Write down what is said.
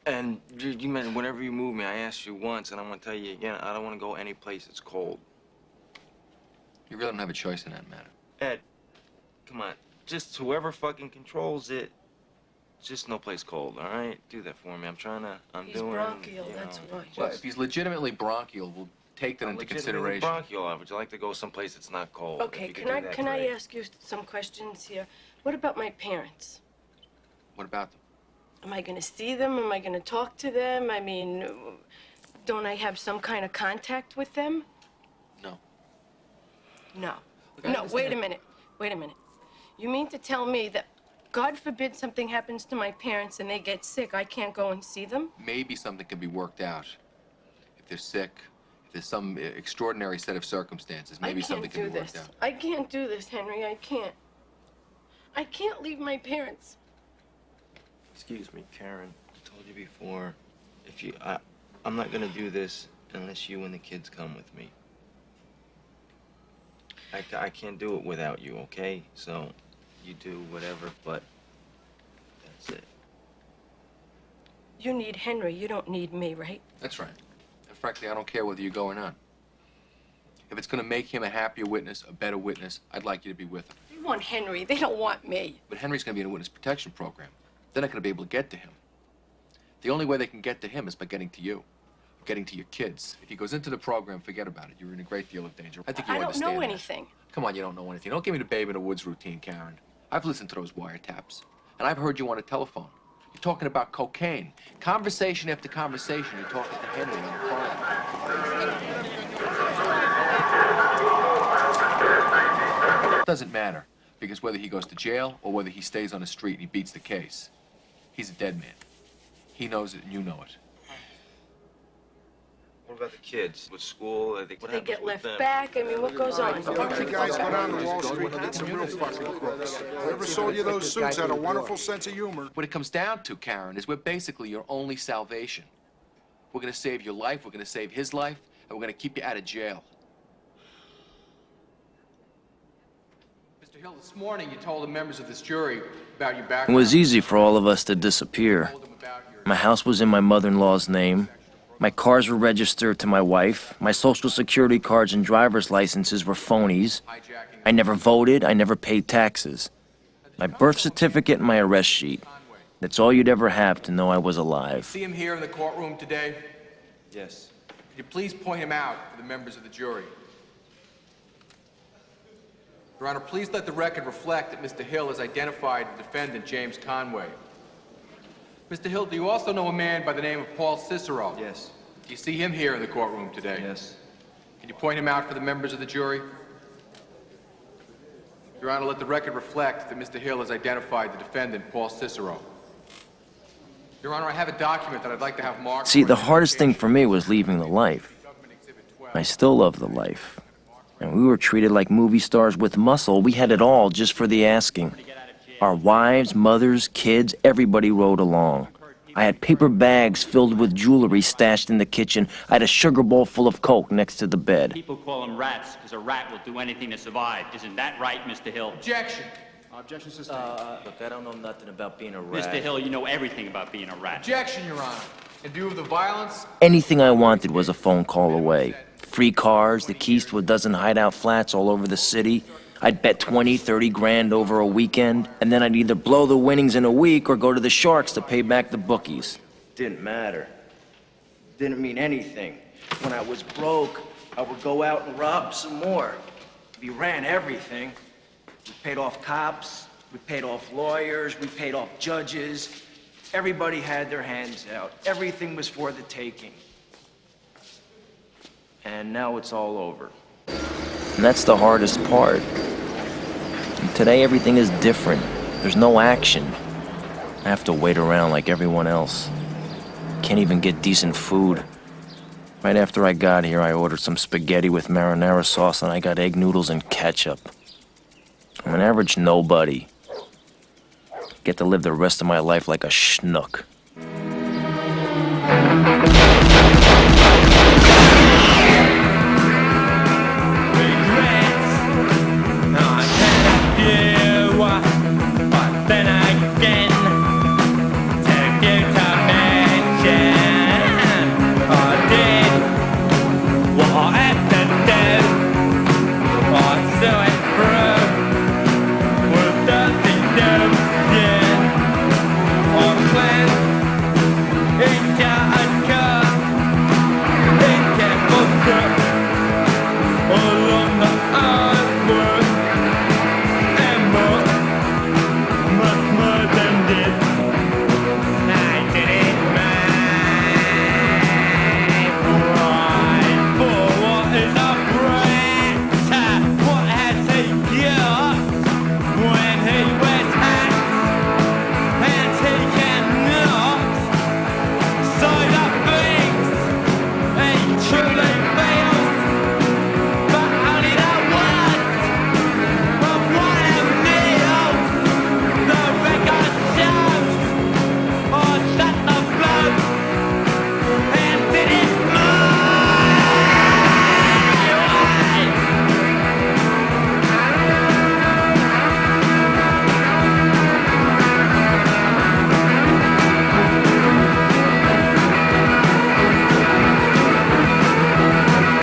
And you meant whenever you move me, I asked you once, and I'm gonna tell you again, I don't want to go any place that's cold. You really don't have a choice in that matter. Ed, come on. Just whoever fucking controls it, just no place cold, all right? Do that for me. I'm He's bronchial, that's why. Well, if he's legitimately bronchial, we'll take that into consideration. Bronchial, would you like to go someplace that's not cold? Okay, can I ask you some questions here? What about my parents? What about them? Am I going to see them? Am I going to talk to them? I mean, don't I have some kind of contact with them? No. No. No, wait a minute. Wait a minute. You mean to tell me that, God forbid something happens to my parents and they get sick, I can't go and see them? Maybe something can be worked out. If they're sick, if there's some extraordinary set of circumstances, maybe something can be worked out. I can't do this, Henry. I can't. I can't leave my parents. Excuse me, Karen. I told you before, I'm not gonna do this unless you and the kids come with me. I can't do it without you, okay? So, you do whatever, but that's it. You need Henry. You don't need me, right? That's right. And frankly, I don't care whether you go or not. If it's gonna make him a happier witness, a better witness, I'd like you to be with him. They want Henry. They don't want me. But Henry's gonna be in a witness protection program. They're not gonna be able to get to him. The only way they can get to him is by getting to you, getting to your kids. If he goes into the program, forget about it. You're in a great deal of danger. I think you understand. I don't know that. anything. Come on, you don't know anything. Don't give me the babe in the woods routine, Karen. I've listened to those wiretaps, and I've heard you on the telephone. You're talking about cocaine. Conversation after conversation, you're talking to Henry on the phone. It doesn't matter, because whether he goes to jail or whether he stays on the street and he beats the case, he's a dead man. He knows it and you know it. What about the kids? With school? They get left back? I mean, what goes on? A bunch of guys go down to Wall Street and get some real fucking crooks. Whoever sold you those suits had a wonderful sense of humor. What it comes down to, Karen, is we're basically your only salvation. We're gonna save your life, we're gonna save his life, and we're gonna keep you out of jail. Mr. Hill, this morning you told the members of this jury about your background. It was easy for all of us to disappear. My house was in my mother-in-law's name. My cars were registered to my wife. My social security cards and driver's licenses were phonies. I never voted. I never paid taxes. My birth certificate and my arrest sheet. That's all you'd ever have to know I was alive. See him here in the courtroom today? Yes. Could you please point him out for the members of the jury? Your Honor, please let the record reflect that Mr. Hill has identified the defendant, James Conway. Mr. Hill, do you also know a man by the name of Paul Cicero? Yes. Do you see him here in the courtroom today? Yes. Can you point him out for the members of the jury? Your Honor, let the record reflect that Mr. Hill has identified the defendant, Paul Cicero. Your Honor, I have a document that I'd like to have marked... See, the hardest thing for me was leaving the life. I still love the life. And we were treated like movie stars with muscle. We had it all just for the asking. Our wives, mothers, kids, everybody rode along. I had paper bags filled with jewelry stashed in the kitchen. I had a sugar bowl full of Coke next to the bed. People call them rats because a rat will do anything to survive. Isn't that right, Mr. Hill? Objection! Objection sustained. Look, I don't know nothing about being a rat. Mr. Hill, you know everything about being a rat. Objection, Your Honor. In view of the violence... Anything I wanted was a phone call away. Free cars, the keys to a dozen hideout flats all over the city. I'd bet 20, 30 grand over a weekend, and then I'd either blow the winnings in a week or go to the Sharks to pay back the bookies. Didn't matter. Didn't mean anything. When I was broke, I would go out and rob some more. We ran everything. We paid off cops, we paid off lawyers, we paid off judges. Everybody had their hands out. Everything was for the taking. And now it's all over. And that's the hardest part. And today everything is different. There's no action. I have to wait around like everyone else. Can't even get decent food. Right after I got here, I ordered some spaghetti with marinara sauce and I got egg noodles and ketchup. I'm an average nobody. Get to live the rest of my life like a schnook.